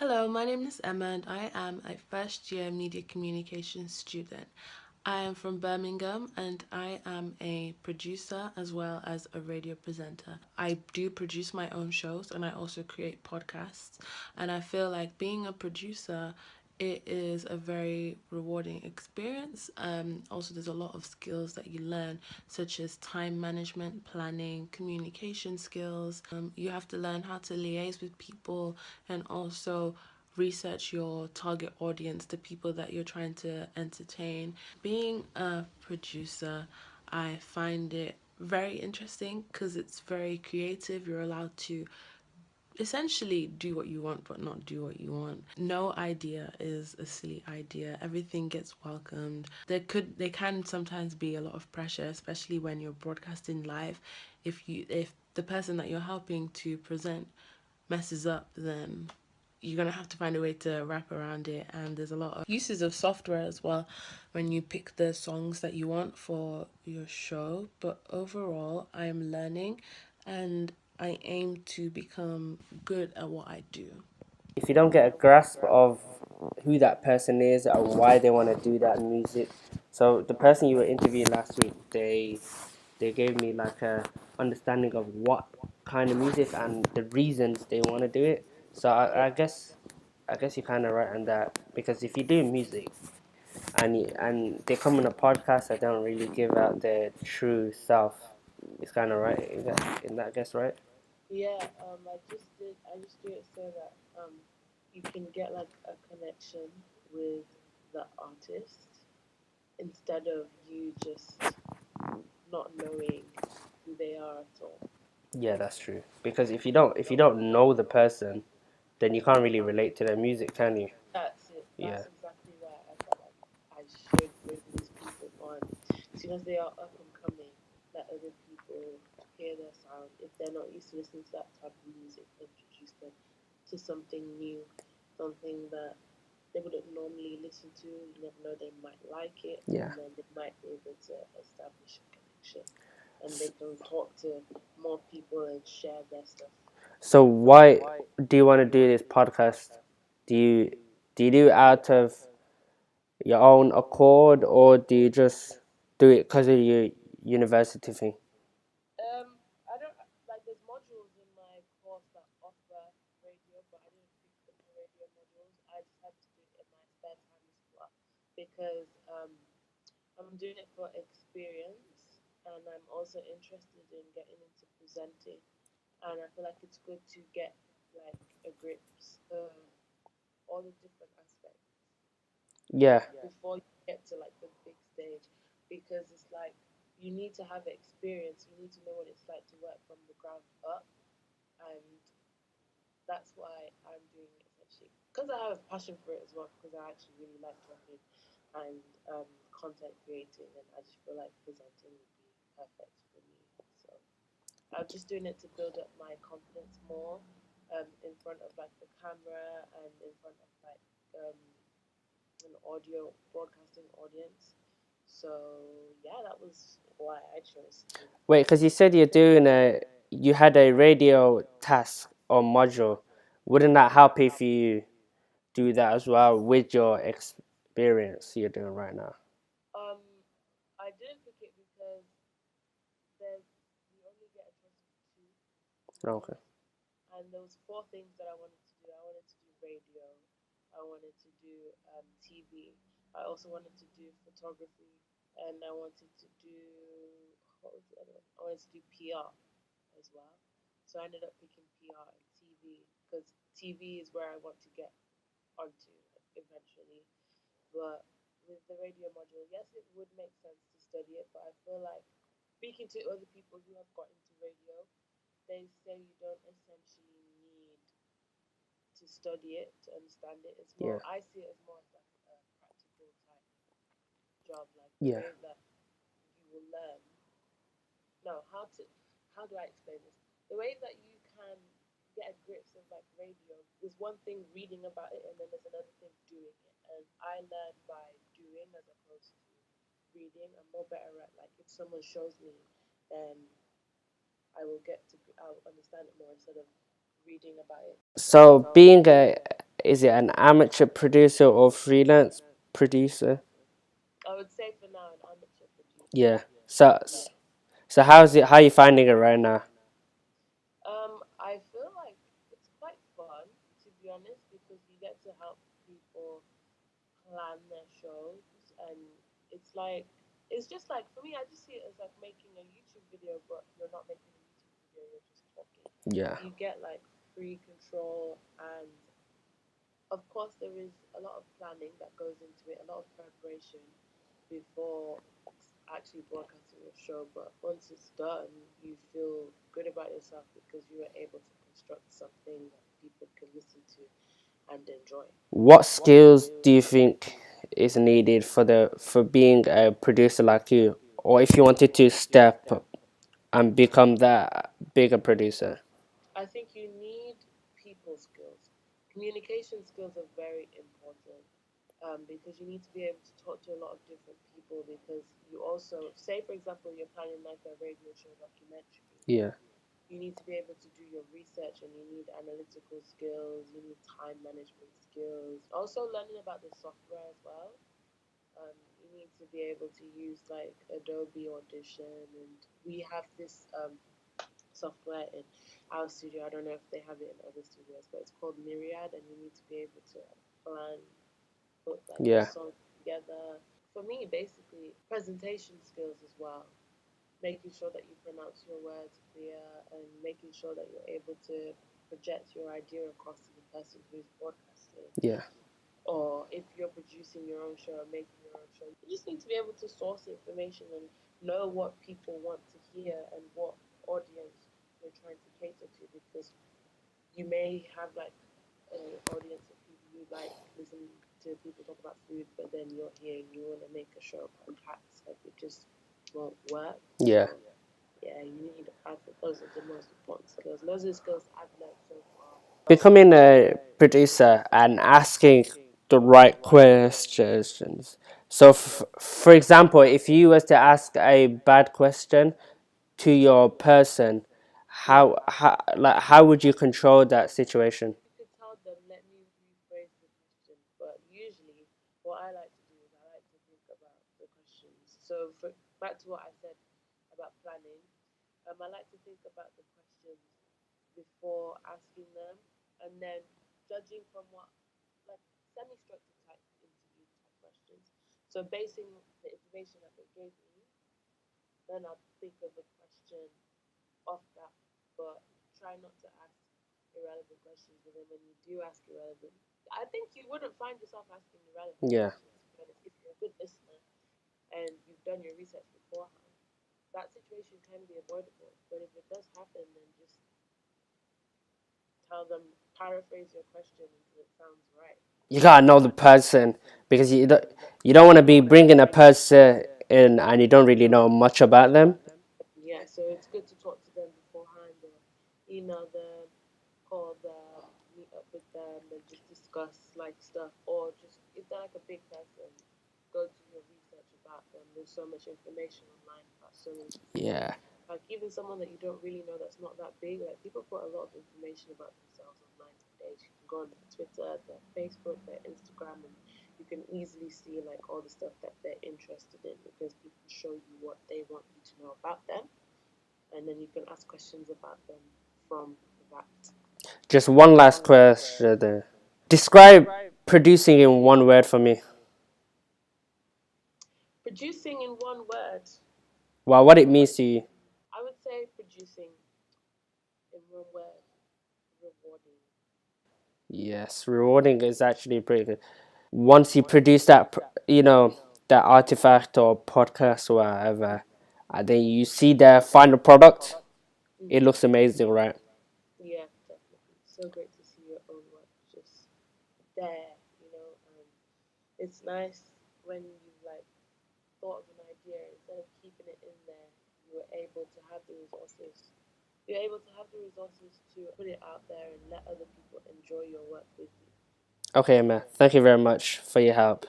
Hello, my name is Emma and I am a first year media communications student. I am from Birmingham and I am a producer as well as a radio presenter. I do produce my own shows and I also create podcasts. And I feel like being a producer, it is a very rewarding experience. Also, there's a lot of skills that you learn, such as time management, planning, communication skills. You have to learn how to liaise with people and also research your target audience, the people that you're trying to entertain. Being a producer, I find it very interesting because it's very creative. You're allowed to essentially do what you want but not do what you want. No idea is a silly idea. Everything gets welcomed. There can sometimes be a lot of pressure, especially when you're broadcasting live. If the person that you're helping to present messes up, then you're gonna have to find a way to wrap around it. And there's a lot of uses of software as well when you pick the songs that you want for your show. But overall, I'm learning and I aim to become good at what I do. If you don't get a grasp of who that person is or why they want to do that music, so the person you were interviewing last week, they gave me like a understanding of what kind of music and the reasons they want to do it. So I guess you're kind of right on that, because if you do music and they come on a podcast that don't really give out their true self, it's kind of right in that guess, right? Yeah, I just do it so that you can get like a connection with the artist instead of you just not knowing who they are at all. Yeah, that's true. Because if you don't know the person, then you can't really relate to their music, can you? That's it. Yeah. That's exactly why I felt like I should bring these people on. As soon as they are up and coming, let other people hear their sound. If they're not used to listening to that type of music, introduce them to something new, something that they wouldn't normally listen to. You never know, they might like it, and Yeah. then they might be able to establish a connection, and they can talk to more people and share their stuff. So why do you want to do this podcast? Do you do you do it out of your own accord, or do you just do it because of your university thing? I don't like. There's modules in my course that offer radio, but I didn't pick the radio modules. I just had to do it in my spare time as well because I'm doing it for experience, and I'm also interested in getting into presenting. And I feel like it's good to get like a grips of all the different aspects Yeah. before you get to like the big stage, because it's like you need to have experience. You need to know what it's like to work from the ground up, and that's why I'm doing it essentially because I have a passion for it as well. Because I actually really like talking and content creating, and I just feel like presenting would be perfect for me. So I'm just doing it to build up my confidence more in front of like the camera and in front of like an audio broadcasting audience. So yeah, that was why I chose to. Wait, because you said you had a radio task or module. Wouldn't that help if you do that as well with your experience you're doing right now? Um, I didn't pick it because there's you only get a choice of two Okay. modules, and there was four things that I wanted to do. I wanted to do radio. I wanted to do TV. I also wanted to do photography, and I wanted to do what was the other one? I wanted to do PR as well. So I ended up picking PR and TV because TV is where I want to get onto eventually. But with the radio module, yes, it would make sense to study it, but I feel like speaking to other people who have got into radio, they say you don't essentially need to study it to understand it. It's Yeah. more, I see it as more as like a practical type job, like the Yeah. way that you will learn. No, how do I explain this? The way that you can get a grips of like radio, there's one thing reading about it, and then there's another thing doing it. And I learn by doing as opposed to reading. I'm more better at like if someone shows me, then I'll understand it more instead of reading about it. So being Is it an amateur producer or freelance producer? I would say for now an amateur producer. Yeah. So how's it? How are you finding it right now? I feel like it's quite fun, to be honest, because you get to help people plan their shows, and it's like it's just like for me, I just see it as like making a YouTube video, but you're not making a YouTube video, you're just talking. Yeah. You get like free control, and of course there is a lot of planning that goes into it, a lot of preparation before actually broadcasting your show. But once it's done, you feel good about yourself because you were able to construct something that people can listen to and enjoy. What skills do you think is needed for being a producer like you, or if you wanted to step up and become that bigger producer? I think you need people skills. Communication skills are very important, because you need to be able to talk to a lot of different people. Because you also, say, for example, you're planning like a radio show documentary, Yeah. you need to be able to do your research, and you need analytical skills, you need time management skills. Also, learning about the software as well. You need to be able to use like Adobe Audition, and we have this software in our studio. I don't know if they have it in other studios, but it's called Myriad, and you need to be able to plan, put like your Yeah. song together. For me, basically, presentation skills as well. Making sure that you pronounce your words clear, and making sure that you're able to project your idea across to the person who's broadcasting. Yeah. Or if you're producing your own show or making your own show, you just need to be able to source information and know what people want to hear and what audience you're trying to cater to, because you may have like an audience of people who like listening to people talk about food, but then you're here and you want to make a show about cats, like it just won't work. Yeah. So yeah, you need, I think those are the most important skills. And those are the skills I've learned so far. Becoming a producer and asking the right questions. So, for example, if you was to ask a bad question to your person, how would you control that situation? You could tell them, let me rephrase the question. But usually, what I like to do is I like to think about the questions. So, back to what I said about planning, I like to think about the questions before asking them, and then judging from what, like semi-structured type interview type questions. So, basing the information that they gave me, then I'll think of a question off that, but try not to ask irrelevant questions. But then when you do ask irrelevant, I think you wouldn't find yourself asking irrelevant Yeah. questions, to be honest. If you're a good listener and you've done your research beforehand, that situation can be avoidable. But if it does happen, then just tell them, paraphrase your question until it sounds right. You gotta know the person because you don't want to be bringing a person in and you don't really know much about them. Yeah, so it's good to talk to them beforehand, or email them, call them, meet up with them, and just discuss like stuff. Or just if they're like a big person, go do your research about them. There's so much information online about so many people. Yeah. Like even someone that you don't really know that's not that big. Like people put a lot of information about themselves online nowadays. You can go on their Twitter, their Facebook, their Instagram, and you can easily see like all the stuff that they're interested in, because people show you what they want you to know about them, and then you can ask questions about them from that. Just one last question there. Describe producing in one word for me. Producing in one word, Wow, what it means to you. I would say producing in one word, rewarding. Yes, rewarding is actually pretty good. Once you produce that, that artifact or podcast or whatever, and then you see the final product, it looks amazing, right? Yeah, definitely. So great to see your own work just there, it's nice when you like thought of an idea, instead of keeping it in there, you were able to have the resources. You're able to have the resources to put it out there and let other people enjoy your work with you. Okay, man. Thank you very much for your help.